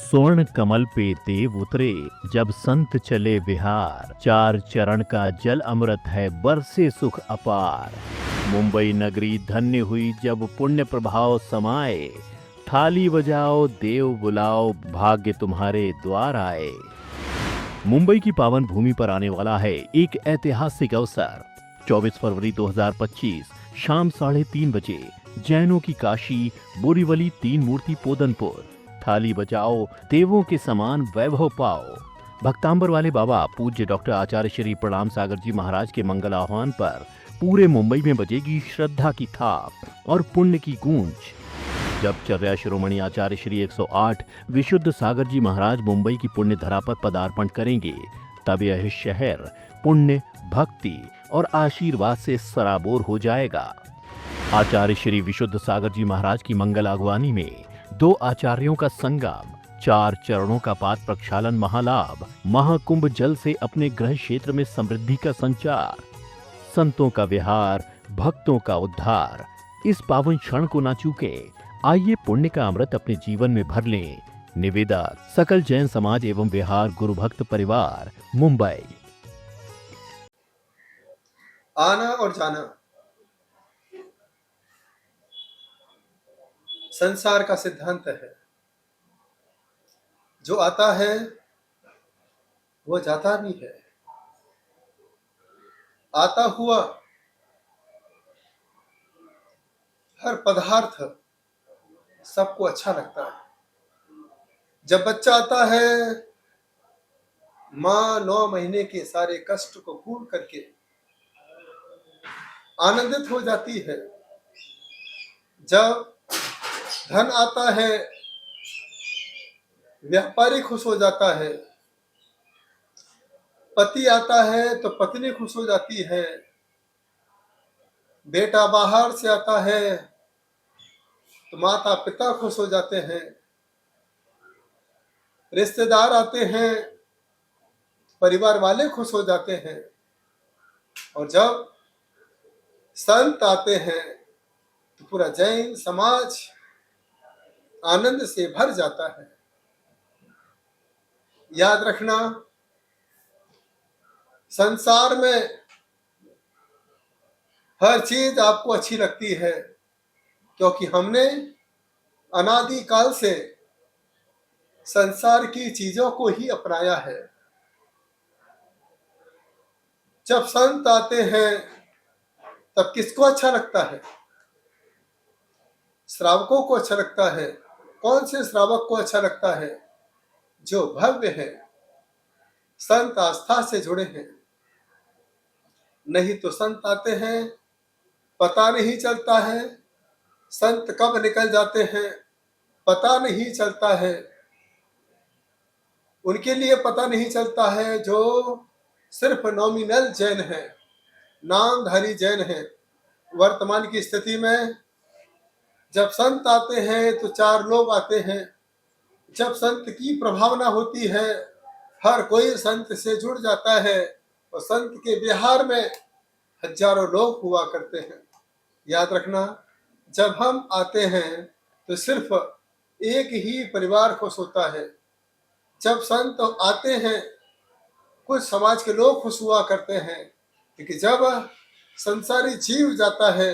स्वर्ण कमल पे देव उतरे जब संत चले विहार। चार चरण का जल अमृत है बरसे सुख अपार। मुंबई नगरी धन्य हुई जब पुण्य प्रभाव समाए। थाली बजाओ देव बुलाओ भाग्य तुम्हारे द्वार आए। मुंबई की पावन भूमि पर आने वाला है एक ऐतिहासिक अवसर। 24 फरवरी 2025 शाम 3:30 बजे जैनों की काशी बोरीवली तीन मूर्ति पोदनपुर। थाली बजाओ देवों के समान वैभव पाओ। भक्तांबर वाले बाबा पूज्य डॉक्टर आचार्य श्री प्रणाम सागर जी महाराज के मंगल आह्वान पर पूरे मुंबई में बजेगी श्रद्धा की थाप और पुण्य की गूंज। जब चर्या शिरोमणि आचार्य श्री 108 विशुद्ध सागर जी महाराज मुंबई की पुण्य धरा पर पदार्पण करेंगे, तब यह शहर पुण्य, भक्ति और आशीर्वाद से सराबोर हो जाएगा। आचार्य श्री विशुद्ध सागर जी महाराज की मंगल अगवानी में दो आचार्यों का संगम, चार चरणों का पाद प्रक्षालन महालाभ, महाकुंभ जल से अपने गृह क्षेत्र में समृद्धि का संचार, संतों का विहार, भक्तों का उद्धार। इस पावन क्षण को ना चूके। आइए पुण्य का अमृत अपने जीवन में भर लें। निवेदक सकल जैन समाज एवं विहार गुरु भक्त परिवार, मुंबई। आना और जाना संसार का सिद्धांत है। जो आता है वो जाता भी है। आता हुआ हर पदार्थ सबको अच्छा लगता है। जब बच्चा आता है, माँ 9 महीने के सारे कष्ट को भूल करके आनंदित हो जाती है। जब धन आता है, व्यापारी खुश हो जाता है। पति आता है तो पत्नी खुश हो जाती है। बेटा बाहर से आता है तो माता पिता खुश हो जाते हैं। रिश्तेदार आते हैं, परिवार वाले खुश हो जाते हैं। और जब संत आते हैं तो पूरा जैन समाज आनंद से भर जाता है। याद रखना, संसार में हर चीज आपको अच्छी लगती है क्योंकि हमने अनादि काल से संसार की चीजों को ही अपनाया है। जब संत आते हैं तब किसको अच्छा लगता है? श्रावकों को अच्छा लगता है। कौन से श्रावक को अच्छा लगता है? जो भव्य है, संत आस्था से जुड़े हैं। नहीं तो संत आते हैं, पता नहीं चलता है। संत कब निकल जाते हैं पता नहीं चलता है। उनके लिए पता नहीं चलता है जो सिर्फ नॉमिनल जैन है, नामधारी जैन है। वर्तमान की स्थिति में जब संत आते हैं तो 4 लोग आते हैं। जब संत की प्रभावना होती है, हर कोई संत से जुड़ जाता है और संत के विहार में हजारों लोग हुआ करते हैं। याद रखना, जब हम आते हैं तो सिर्फ एक ही परिवार खुश होता है। जब संत आते हैं कुछ समाज के लोग खुश हुआ करते हैं, क्योंकि जब संसारी जीव जाता है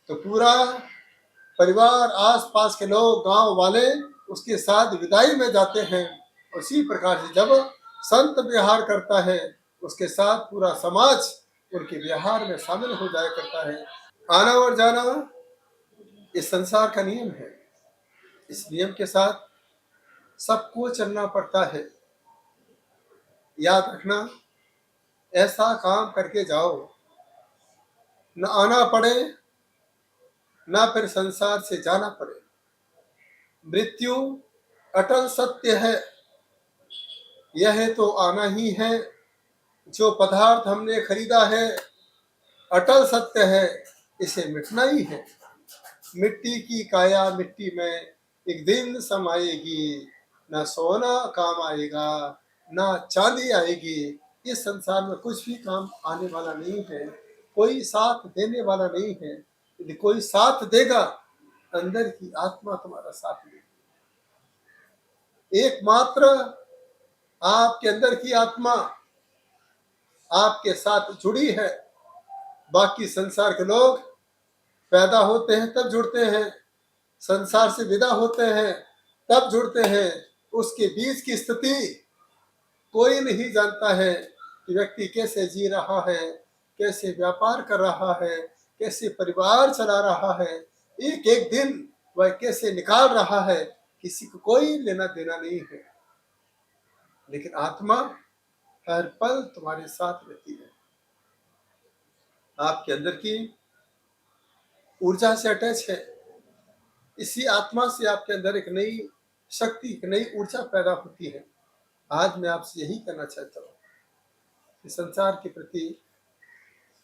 तो पूरा परिवार, आसपास के लोग, गांव वाले उसके साथ विदाई में जाते हैं। उसी प्रकार से जब संत विहार करता है उसके साथ पूरा समाज उनके विहार में शामिल हो जाया करता है। आना और जाना इस संसार का नियम है। इस नियम के साथ सबको चलना पड़ता है। याद रखना, ऐसा काम करके जाओ न आना पड़े ना फिर संसार से जाना पड़े। मृत्यु अटल सत्य है, यह तो आना ही है। जो पदार्थ हमने खरीदा है अटल सत्य है, इसे मिटना ही है। मिट्टी की काया मिट्टी में एक दिन समाएगी। ना सोना काम आएगा, ना चांदी आएगी। इस संसार में कुछ भी काम आने वाला नहीं है। कोई साथ देने वाला नहीं है। यदि कोई साथ देगा, अंदर की आत्मा तुम्हारा साथ देगी। एकमात्र आपके अंदर की आत्मा आपके साथ जुड़ी है। बाकी संसार के लोग पैदा होते हैं तब जुड़ते हैं, संसार से विदा होते हैं तब जुड़ते हैं। उसके बीच की स्थिति कोई नहीं जानता है कि व्यक्ति कैसे जी रहा है, कैसे व्यापार कर रहा है, कैसे परिवार चला रहा है, एक एक दिन वह कैसे निकाल रहा है, किसी को कोई लेना देना नहीं है। लेकिन आत्मा हर पल तुम्हारे साथ रहती है, आपके अंदर की ऊर्जा से अटैच है। इसी आत्मा से आपके अंदर एक नई शक्ति, एक नई ऊर्जा पैदा होती है। आज मैं आपसे यही कहना चाहता हूँ कि संसार के प्रति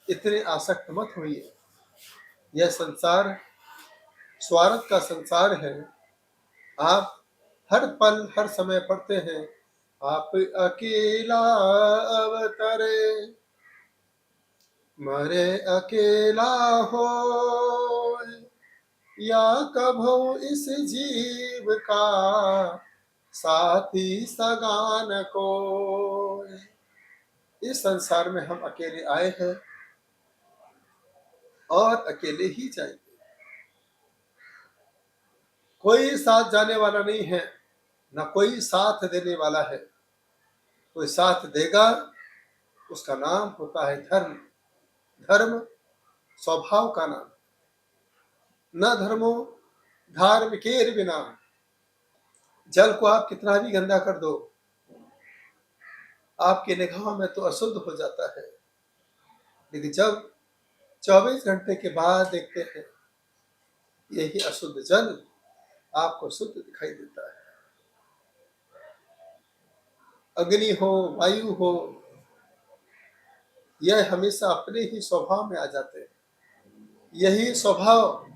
इतने आसक्त मत होइए। यह संसार स्वार्थ का संसार है। आप हर पल हर समय पढ़ते हैं, आप अकेला अवतरे मरे अकेला हो, या कभो इस जीव का साथी सगान को। इस संसार में हम अकेले आए हैं और अकेले ही जाएंगे। कोई साथ जाने वाला नहीं है, ना कोई साथ देने वाला है। कोई साथ देगा उसका नाम होता है धर्म। धर्म स्वभाव का नाम। न धर्मो धार्मिकेर बिना। जल को आप कितना भी गंदा कर दो, आपके निगाह में तो अशुद्ध हो जाता है, लेकिन जब 24 घंटे के बाद देखते हैं यही अशुद्ध जल आपको शुद्ध दिखाई देता है। अग्नि हो, वायु हो, यह हमेशा अपने ही स्वभाव में आ जाते हैं। यही स्वभाव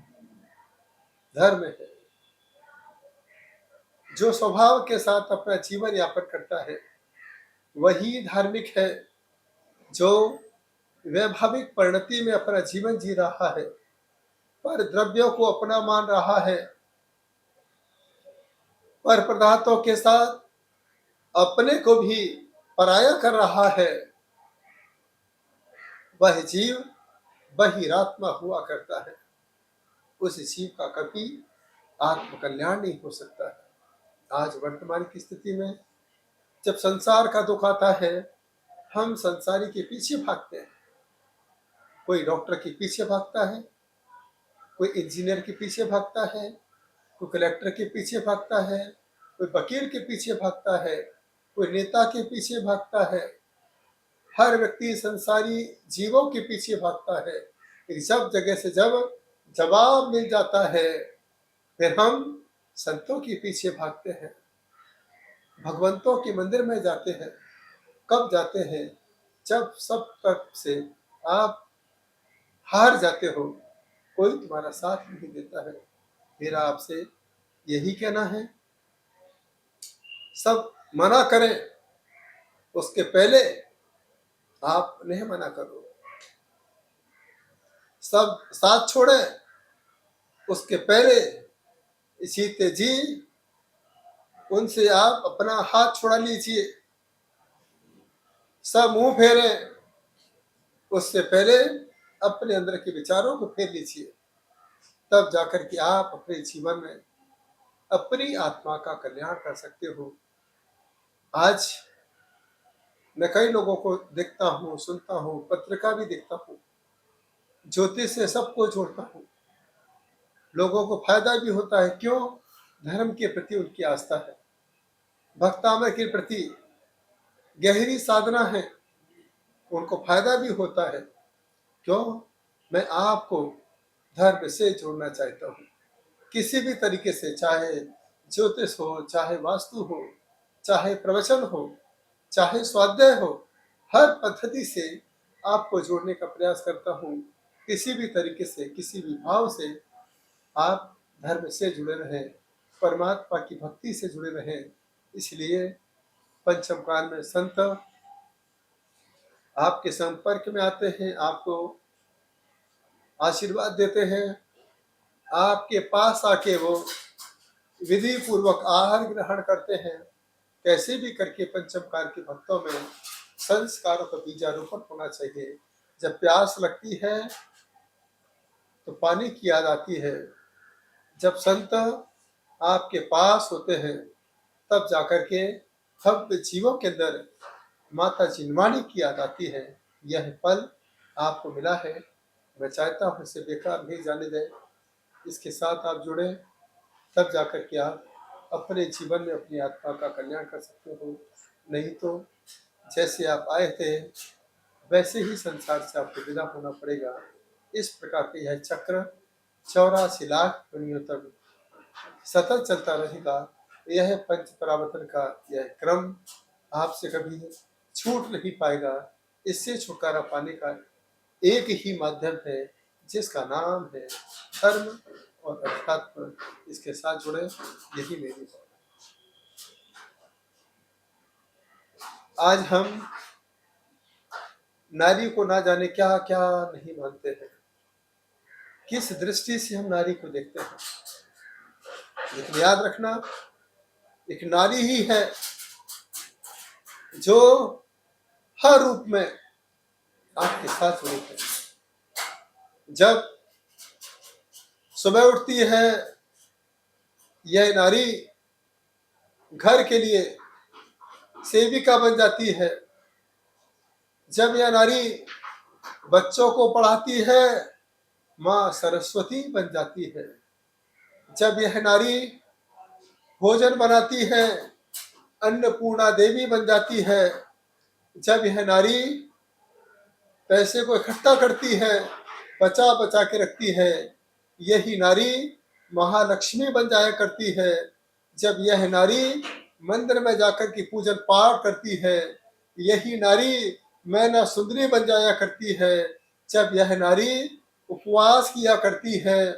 धर्म है। जो स्वभाव के साथ अपना जीवन यापन करता है वही धार्मिक है। जो वैभाविक परिणति में अपना जीवन जी रहा है, पर द्रव्यों को अपना मान रहा है, पर पदार्थों के साथ अपने को भी पराया कर रहा है, वह जीव बहिरात्मा हुआ करता है। उस जीव का कभी आत्म कल्याण नहीं हो सकता है। आज वर्तमान की स्थिति में जब संसार का दुख आता है, हम संसारी के पीछे भागते हैं। कोई डॉक्टर के पीछे भागता है, कोई इंजीनियर के पीछे भागता है, कोई कलेक्टर के पीछे भागता है, कोई वकील के पीछे भागता है, कोई नेता के पीछे भागता है। हर व्यक्ति संसारी जीवों के पीछे भागता है। सब जगह से जब जवाब मिल जाता है, फिर हम संतों के पीछे भागते हैं, भगवंतों के मंदिर में जाते हैं। कब जाते हैं? जब सब तरफ से आप हार जाते हो, कोई तुम्हारा साथ नहीं देता है। मेरा आपसे यही कहना है, सब मना करें उसके पहले आप नहीं मना करो। सब साथ छोड़ें उसके पहले जीते जी उनसे आप अपना हाथ छुड़ा लीजिए। सब मुंह फेरें उससे पहले अपने अंदर के विचारों को फेर लीजिए। तब जाकर के आप अपने जीवन में अपनी आत्मा का कल्याण कर सकते हो। आज मैं कई लोगों को देखता हूँ, सुनता हूँ, पत्रिका भी देखता हूँ, ज्योतिष से सबको जोड़ता हूँ। लोगों को फायदा भी होता है। क्यों? धर्म के प्रति उनकी आस्था है, भक्तामय के प्रति गहरी साधना है, उनको फायदा भी होता है। क्यों? मैं आपको धर्म से जोड़ना चाहता हूँ किसी भी तरीके से, चाहे ज्योतिष हो, चाहे वास्तु हो, चाहे प्रवचन हो, चाहे स्वाध्याय हो, हर पद्धति से आपको जोड़ने का प्रयास करता हूँ। किसी भी तरीके से, किसी भी भाव से आप धर्म से जुड़े रहें, परमात्मा की भक्ति से जुड़े रहें। इसलिए पंचम काल में संत आपके संपर्क में आते हैं, आपको आशीर्वाद देते हैं, आपके पास आके वो विधि पूर्वक आहार ग्रहण करते हैं, कैसे भी करके पंचमकार के भक्तों में संस्कारों का बीजारोपण होना चाहिए। जब प्यास लगती है तो पानी की याद आती है। जब संत आपके पास होते हैं तब जाकर के भव्य जीवों के अंदर माता जिनवाणी की याद आती है। यह पल आपको मिला है, मैं चाहता हूँ इसे बेकार नहीं जाने दें। इसके साथ आप जुड़े, तब जाकर के आप अपने जीवन में अपनी आत्मा का कल्याण कर सकते हो। नहीं तो जैसे आप आए थे वैसे ही संसार से आपको विदा होना पड़ेगा। इस प्रकार का यह चक्र 84 लाख दुनिया तक सतत चलता रहेगा। यह पंच परावर्तन का यह क्रम आपसे कभी छूट नहीं पाएगा। इससे छुटकारा पाने का एक ही माध्यम है जिसका नाम है धर्म और अध्यात्म। इसके साथ जुड़े, यही मेरी बात। आज हम नारी को ना जाने क्या क्या नहीं मानते हैं, किस दृष्टि से हम नारी को देखते हैं। लेकिन याद रखना, एक नारी ही है जो हर रूप में आपके साथ जुड़ी है। जब सुबह उठती है यह नारी, घर के लिए सेविका बन जाती है। जब यह नारी बच्चों को पढ़ाती है, माँ सरस्वती बन जाती है। जब यह नारी भोजन बनाती है, अन्नपूर्णा देवी बन जाती है। जब यह नारी पैसे को इकट्ठा करती है, बचा बचा के रखती है, यही नारी महालक्ष्मी बन जाया करती है। जब यह नारी मंदिर में जाकर के पूजन पाठ करती है, यही नारी मैना सुंदरी बन जाया करती है। जब यह नारी उपवास किया करती है,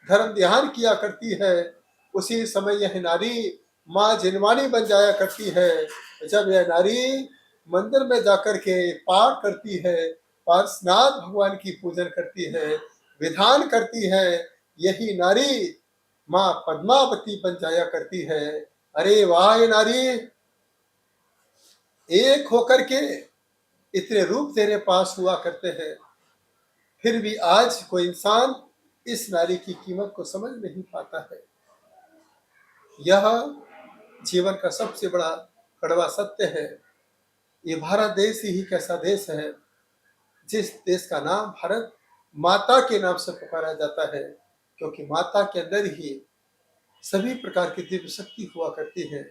धर्म ध्यान किया करती है, उसी समय यह नारी माँ जिनवाणी बन जाया करती है। जब यह नारी मंदिर में जाकर के पाठ करती है, पार्श्वनाथ भगवान की पूजन करती है, विधान करती है, यही नारी माँ पद्मावती बन जाया करती है। अरे वाह, ये नारी एक होकर के इतने रूप तेरे पास हुआ करते हैं, फिर भी आज कोई इंसान इस नारी की कीमत को समझ नहीं पाता है। यह जीवन का सबसे बड़ा कड़वा सत्य है। ये भारत देश ही कैसा देश है जिस देश का नाम भारत माता के नाम से पुकारा जाता है, क्योंकि माता के अंदर ही सभी प्रकार की दिव्य शक्ति हुआ करती है,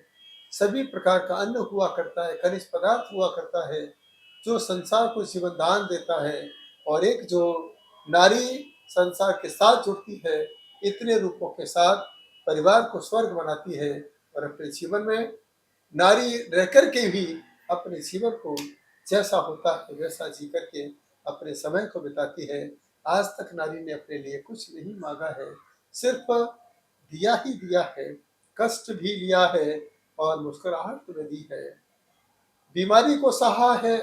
सभी प्रकार का अन्न हुआ करता है, खनिज पदार्थ हुआ करता है, जो संसार को जीवन दान देता है। और एक जो नारी संसार के साथ जुड़ती है, इतने रूपों के साथ परिवार को स्वर्ग बनाती है, और अपने जीवन में नारी रह करके भी अपने जीवन को जैसा होता है वैसा जी करके अपने समय को बिताती है। आज तक नारी ने अपने लिए कुछ नहीं मांगा है, सिर्फ दिया ही दिया है, कष्ट भी लिया है और मुस्कुराहट तुम्हें दी है, बीमारी को सहा है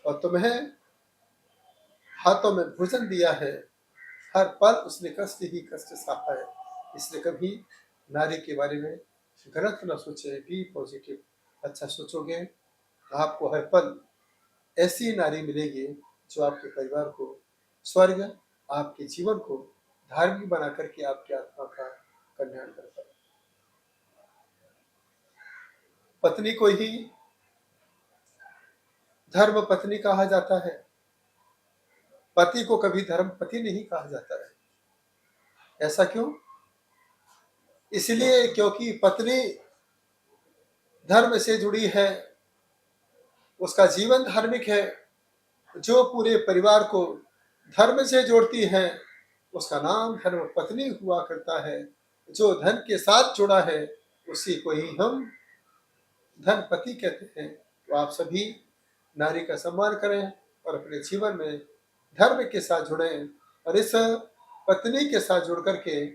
और तुम्हें हाथों में भोजन दिया है। हर पल उसने कष्ट ही कष्ट सहा है। इसलिए कभी नारी के बारे में गलत न सोचे, बी पॉजिटिव। अच्छा सोचोगे तो आपको हर पल ऐसी नारी मिलेगी जो आपके परिवार को स्वर्ग, आपके जीवन को धार्मिक बना करके आपकी आत्मा का कल्याण करता है। पत्नी को ही धर्म पत्नी कहा जाता है, पति को कभी धर्म पति नहीं कहा जाता है। ऐसा क्यों? इसलिए क्योंकि पत्नी धर्म से जुड़ी है, उसका जीवन धार्मिक है। जो पूरे परिवार को धर्म से जोड़ती है उसका नाम धर्म पत्नी हुआ करता है। जो धन के साथ जुड़ा है उसी को ही हम धनपति कहते हैं। तो आप सभी नारी का सम्मान करें और अपने जीवन में धर्म के साथ जुड़ें और इस पत्नी के साथ जुड़ करके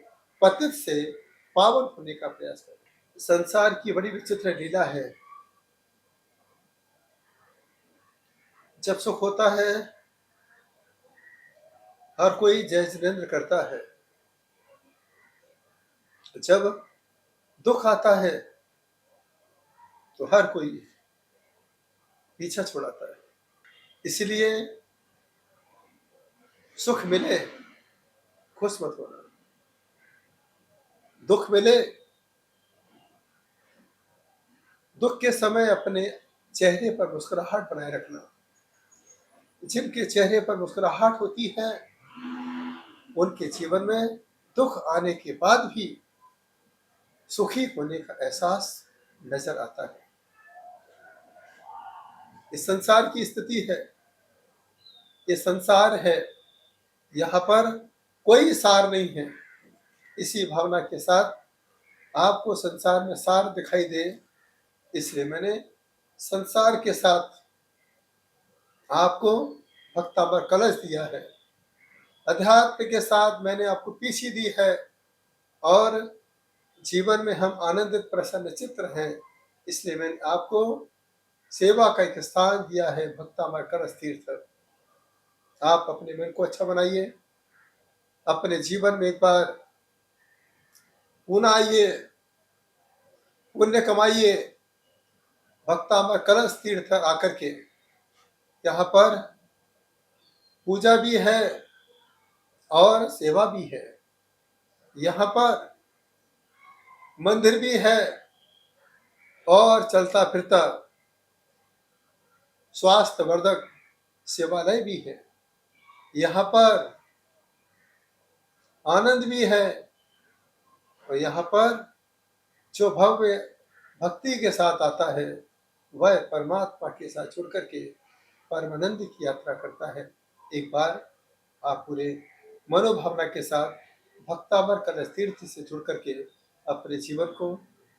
पतित से पावन होने का प्रयास करें। संसार की बड़ी विचित्र लीला है। जब सुख होता है हर कोई जय जिनेंद्र करता है, जब दुख आता है तो हर कोई पीछा छुड़ाता है। इसलिए सुख मिले खुश मत होना, दुख मिले दुख के समय अपने चेहरे पर मुस्कुराहट बनाए रखना। जिनके चेहरे पर मुस्कुराहट होती है उनके जीवन में दुख आने के बाद भी सुखी होने का एहसास नजर आता है। इस संसार की स्थिति है, ये संसार है, यहाँ पर कोई सार नहीं है। इसी भावना के साथ आपको संसार में सार दिखाई दे, इसलिए मैंने संसार के साथ आपको भक्तामर कलश दिया है। अध्यात्म के साथ मैंने आपको पीछी दी है और जीवन में हम आनंदित प्रसन्न चित्र हैं, इसलिए मैंने आपको सेवा का एक स्थान दिया है भक्तामर कलश तीर्थ। आप अपने मन को अच्छा बनाइए, अपने जीवन में एक बार पुनः आइए, पुण्य कमाइए, भक्तामर कलश तीर्थ आकर के। यहाँ पर पूजा भी है और सेवा भी है, यहाँ पर मंदिर भी है और चलता फिरता स्वास्थ्य वर्धक सेवालय भी है। यहाँ पर आनंद भी है और यहाँ पर जो भव्य भक्ति के साथ आता है वह परमात्मा के साथ जुड़ करके परमानंद की यात्रा करता है। एक बार आप पूरे मनोभावना के साथ भक्तामर कलश तीर्थ से जुड़ करके अपने जीवन को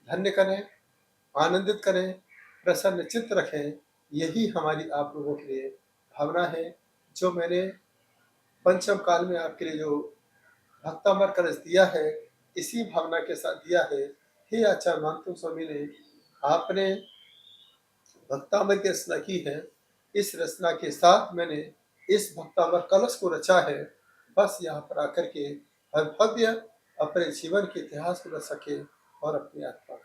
धन्य करें, आनंदित करें, प्रसन्न चित्त रखें। यही हमारी आप लोगों के लिए भावना है जो मैंने पंचम काल में आपके लिए जो भक्तामर कलश दिया है, इसी भावना के साथ दिया है। हे आचार्य मानतु स्वामी ने आपने भक्तामर की रचना की है, इस रचना के साथ मैंने इस भक्तामर कलश को रचा है। बस यहाँ पर आकर के हर भव्य अपने जीवन के इतिहास को रच सके और अपनी आत्मा